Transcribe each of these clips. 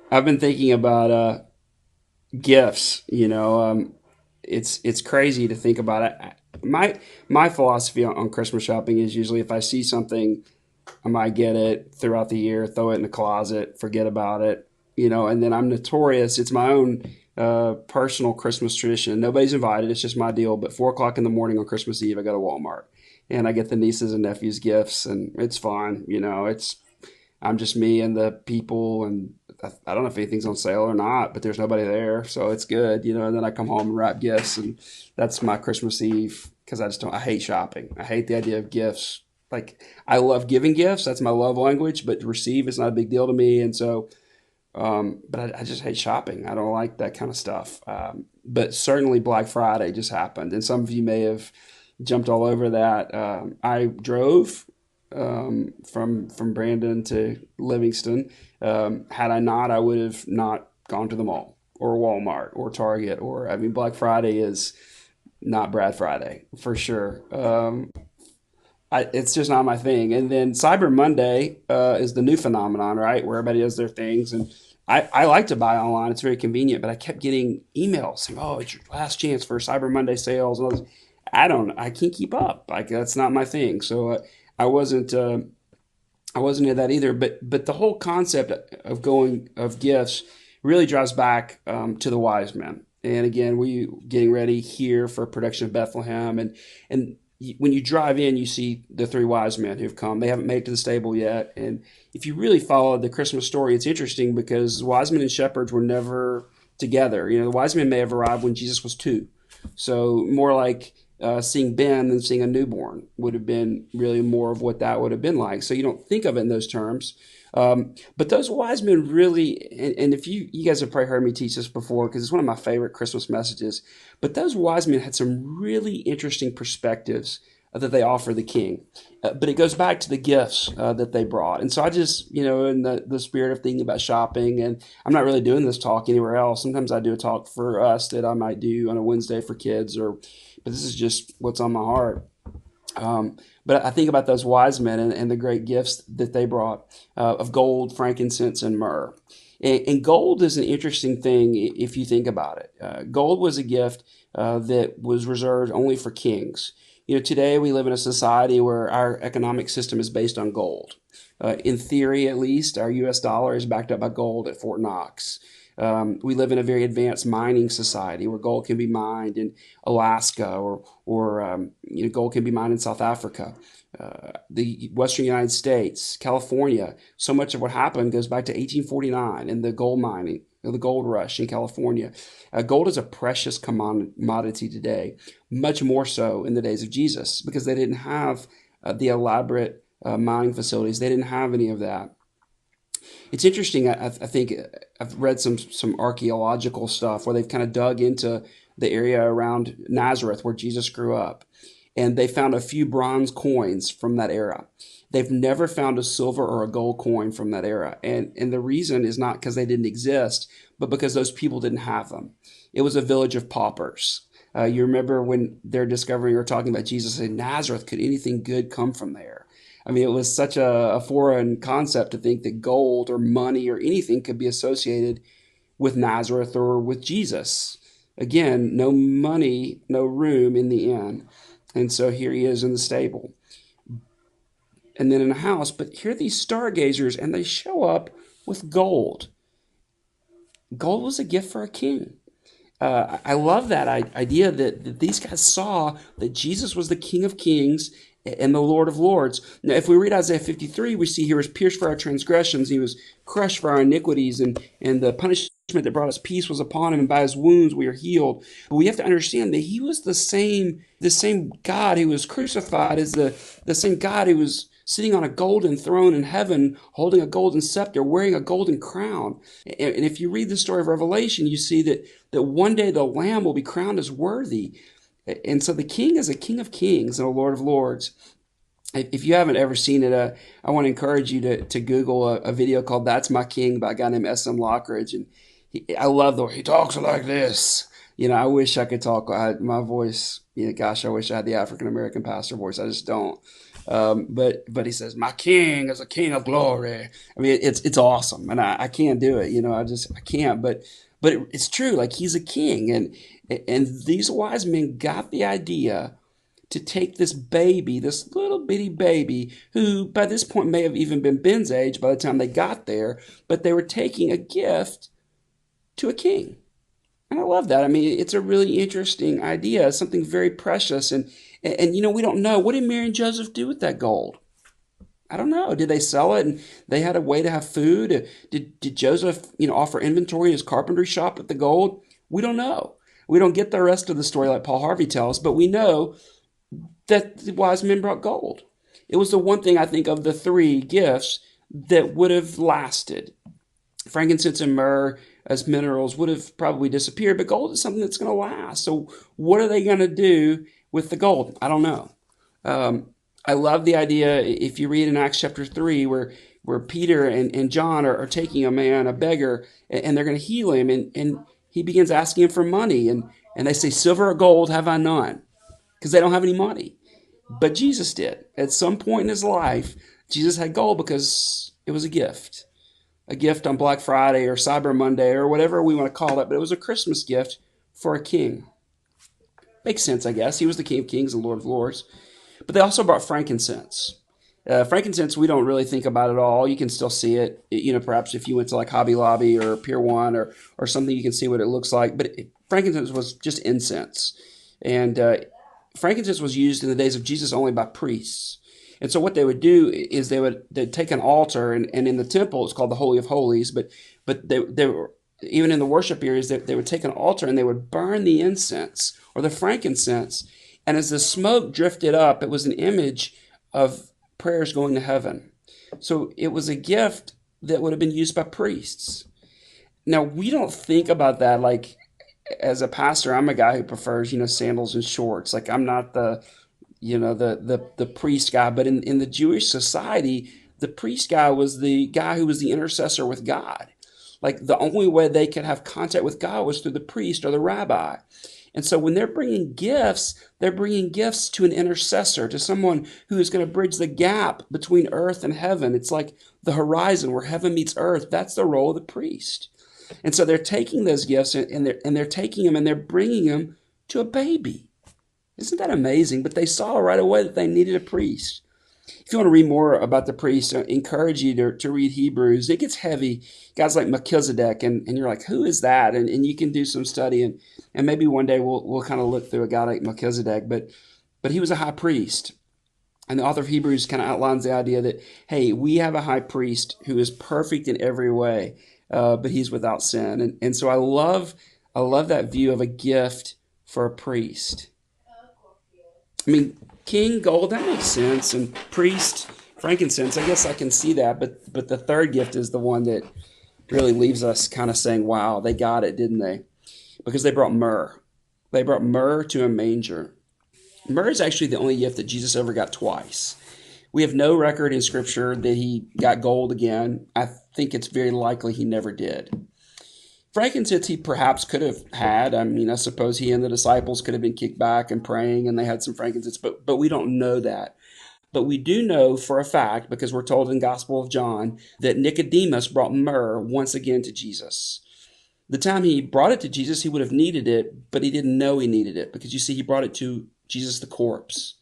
I've been thinking about gifts. It's crazy to think about it. My philosophy on Christmas shopping is usually if I see something, I might get it throughout the year, throw it in the closet, forget about it. And then I'm notorious. It's my own personal Christmas tradition. Nobody's invited. It's just my deal. But 4 o'clock in the morning on Christmas Eve, I go to Walmart and I get the nieces and nephews gifts, and it's fun. It's I'm just me and the people, and I don't know if anything's on sale or not, but there's nobody there, so it's good. And then I come home and wrap gifts, and that's my Christmas Eve because I just don't. I hate shopping. I hate the idea of gifts. Like I love giving gifts. That's my love language, but to receive is not a big deal to me, and so. But I just hate shopping. I don't like that kind of stuff. But certainly Black Friday just happened, and some of you may have jumped all over that. I drove from Brandon to Livingston. Had I not, I would have not gone to the mall or Walmart or Target or I mean Black Friday is not Brad Friday for sure. It's just not my thing. And then Cyber Monday is the new phenomenon, right? Where everybody does their things. And I like to buy online. It's very convenient, but I kept getting emails saying, oh, it's your last chance for Cyber Monday sales. And I can't keep up. Like that's not my thing. So I wasn't, uh, I wasn't into that either. But the whole concept of gifts really drives back to the wise men. And again, we getting ready here for production of Bethlehem, and when you drive in, you see the three wise men who've come. They haven't made it to the stable yet. And if you really follow the Christmas story, it's interesting because wise men and shepherds were never together. The wise men may have arrived when Jesus was two. So more like seeing Ben than seeing a newborn would have been really more of what that would have been like. So you don't think of it in those terms. But those wise men really, and if you guys have probably heard me teach this before because it's one of my favorite Christmas messages, but those wise men had some really interesting perspectives that they offer the king. But it goes back to the gifts that they brought. And so I just, in the spirit of thinking about shopping, and I'm not really doing this talk anywhere else. Sometimes I do a talk for us that I might do on a Wednesday for kids, but this is just what's on my heart. But I think about those wise men and the great gifts that they brought of gold, frankincense, and myrrh. And gold is an interesting thing if you think about it. Gold was a gift that was reserved only for kings. Today we live in a society where our economic system is based on gold. In theory, at least, our U.S. dollar is backed up by gold at Fort Knox. We live in a very advanced mining society where gold can be mined in Alaska or gold can be mined in South Africa. The Western United States, California, so much of what happened goes back to 1849 and the gold mining, the gold rush in California. Gold is a precious commodity today, much more so in the days of Jesus because they didn't have the elaborate mining facilities. They didn't have any of that. It's interesting. I think I've read some archaeological stuff where they've kind of dug into the area around Nazareth where Jesus grew up, and they found a few bronze coins from that era. They've never found a silver or a gold coin from that era, and the reason is not because they didn't exist, but because those people didn't have them. It was a village of paupers. You remember when they're discovering or talking about Jesus in Nazareth, could anything good come from there? I mean, it was such a foreign concept to think that gold or money or anything could be associated with Nazareth or with Jesus. Again, no money, no room in the inn. And so here he is in the stable and then in a house. But here are these stargazers, and they show up with gold. Gold was a gift for a king. I love that idea that these guys saw that Jesus was the King of Kings and the Lord of Lords. Now, if we read Isaiah 53, we see he was pierced for our transgressions, he was crushed for our iniquities, and the punishment that brought us peace was upon him, and by his wounds we are healed. But we have to understand that he was the same God who was crucified as the same God who was sitting on a golden throne in heaven, holding a golden scepter, wearing a golden crown. And if you read the story of Revelation, you see that one day the Lamb will be crowned as worthy. And so the King is a King of Kings and a Lord of Lords. If you haven't ever seen it, I want to encourage you to Google a video called "That's My King" by a guy named S.M. Lockridge, and I love the way he talks like this. I wish I could talk. My voice, gosh, I wish I had the African American pastor voice. I just don't. But he says, "My king is a king of glory." I mean, it's awesome, and I can't do it. I can't. But it's true. Like he's a king, and these wise men got the idea to take this baby, this little bitty baby, who by this point may have even been Ben's age by the time they got there, but they were taking a gift to a king. And I love that. I mean, it's a really interesting idea, something very precious. And we don't know. What did Mary and Joseph do with that gold? I don't know. Did they sell it and they had a way to have food? Did Joseph, offer inventory in his carpentry shop with the gold? We don't know. We don't get the rest of the story like Paul Harvey tells, but we know that the wise men brought gold. It was the one thing I think of the three gifts that would have lasted. Frankincense and myrrh as minerals would have probably disappeared, but gold is something that's going to last. So what are they going to do with the gold? I don't know. I love the idea, if you read in Acts chapter 3, where Peter and John are taking a man, a beggar, and they're going to heal him, and he begins asking him for money, and they say, "Silver or gold have I none," because they don't have any money. But Jesus did. At some point in his life, Jesus had gold because it was a gift. A gift on Black Friday or Cyber Monday or whatever we want to call it, but it was a Christmas gift for a king. Makes sense, I guess. He was the King of Kings and Lord of Lords. But they also brought frankincense. Frankincense, we don't really think about at all. You can still see it. Perhaps if you went to like Hobby Lobby or Pier 1 or something, you can see what it looks like. But frankincense was just incense. And frankincense was used in the days of Jesus only by priests. And so what they would do is they'd take an altar, and in the temple it's called the Holy of Holies, but they were, even in the worship areas, they would take an altar and they would burn the incense or the frankincense. And as the smoke drifted up, it was an image of prayers going to heaven. So it was a gift that would have been used by priests. Now, we don't think about that like, as a pastor, I'm a guy who prefers, sandals and shorts. Like I'm not the priest guy, but in the Jewish society, the priest guy was the guy who was the intercessor with God. Like the only way they could have contact with God was through the priest or the rabbi. And so when they're bringing gifts to an intercessor, to someone who is going to bridge the gap between earth and heaven. It's like the horizon where heaven meets earth. That's the role of the priest. And so they're taking those gifts and they're taking them and they're bringing them to a baby. Isn't that amazing? But they saw right away that they needed a priest. If you want to read more about the priest, I encourage you to read Hebrews. It gets heavy. Guys like Melchizedek, and you're like, who is that? And you can do some study, and maybe one day we'll kind of look through a guy like Melchizedek. But he was a high priest. And the author of Hebrews kind of outlines the idea that, hey, we have a high priest who is perfect in every way, but he's without sin. And so I love that view of a gift for a priest. I mean, king, gold, that makes sense. And priest, frankincense, I guess I can see that. But the third gift is the one that really leaves us kind of saying, wow, they got it, didn't they? Because they brought myrrh. They brought myrrh to a manger. Myrrh is actually the only gift that Jesus ever got twice. We have no record in Scripture that he got gold again. I think it's very likely he never did. Frankincense he perhaps could have had. I mean, I suppose he and the disciples could have been kicked back and praying and they had some frankincense, but we don't know that. But we do know for a fact, because we're told in Gospel of John, that Nicodemus brought myrrh once again to Jesus. The time he brought it to Jesus, he would have needed it, but he didn't know he needed it, because you see, he brought it to Jesus the corpse.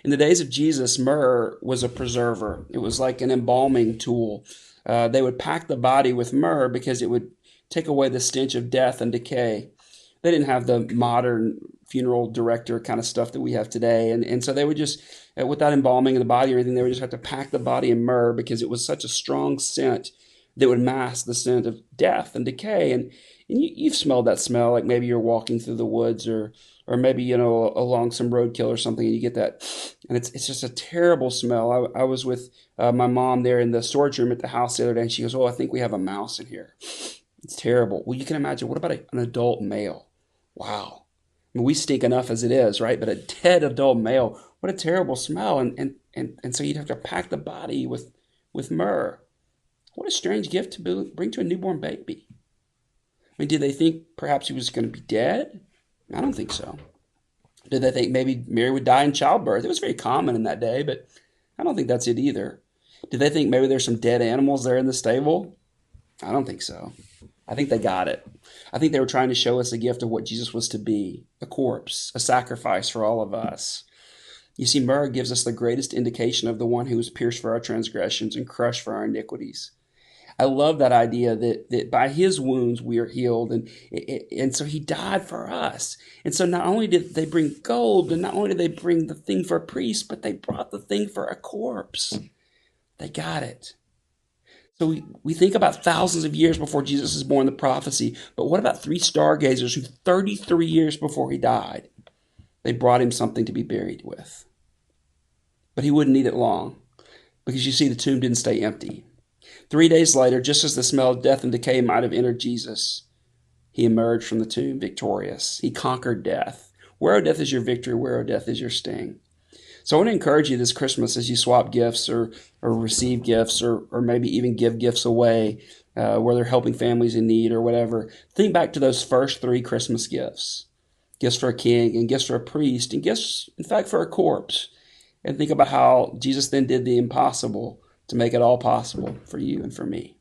In the days of Jesus, myrrh was a preserver. It was like an embalming tool. They would pack the body with myrrh because it would take away the stench of death and decay. They didn't have the modern funeral director kind of stuff that we have today. And so they would just, without embalming the body or anything, they would just have to pack the body in myrrh because it was such a strong scent that would mask the scent of death and decay. And you've smelled that smell, like maybe you're walking through the woods or maybe, along some roadkill or something, and you get that. And it's just a terrible smell. I was with my mom there in the storage room at the house the other day, and she goes, "Oh, I think we have a mouse in here." It's terrible. Well, you can imagine, what about an adult male? Wow. I mean, we stink enough as it is, right? But a dead adult male, what a terrible smell. And so you'd have to pack the body with myrrh. What a strange gift to bring to a newborn baby. I mean, did they think perhaps he was going to be dead? I don't think so. Did they think maybe Mary would die in childbirth? It was very common in that day, but I don't think that's it either. Did they think maybe there's some dead animals there in the stable? I don't think so. I think they got it. I think they were trying to show us a gift of what Jesus was to be, a corpse, a sacrifice for all of us. You see, myrrh gives us the greatest indication of the one who was pierced for our transgressions and crushed for our iniquities. I love that idea that by his wounds we are healed. And so he died for us. And so not only did they bring gold, and not only did they bring the thing for a priest, but they brought the thing for a corpse. They got it. So we think about thousands of years before Jesus is born, the prophecy. But what about three stargazers who 33 years before he died, they brought him something to be buried with? But he wouldn't need it long, because you see, the tomb didn't stay empty. 3 days later, just as the smell of death and decay might have entered Jesus, he emerged from the tomb victorious. He conquered death. Where, O death, is your victory? Where, O death, is your sting? So I want to encourage you this Christmas as you swap gifts or receive gifts or maybe even give gifts away, where they're helping families in need or whatever. Think back to those first 3 Christmas gifts. Gifts for a king and gifts for a priest and gifts, in fact, for a corpse. And think about how Jesus then did the impossible to make it all possible for you and for me.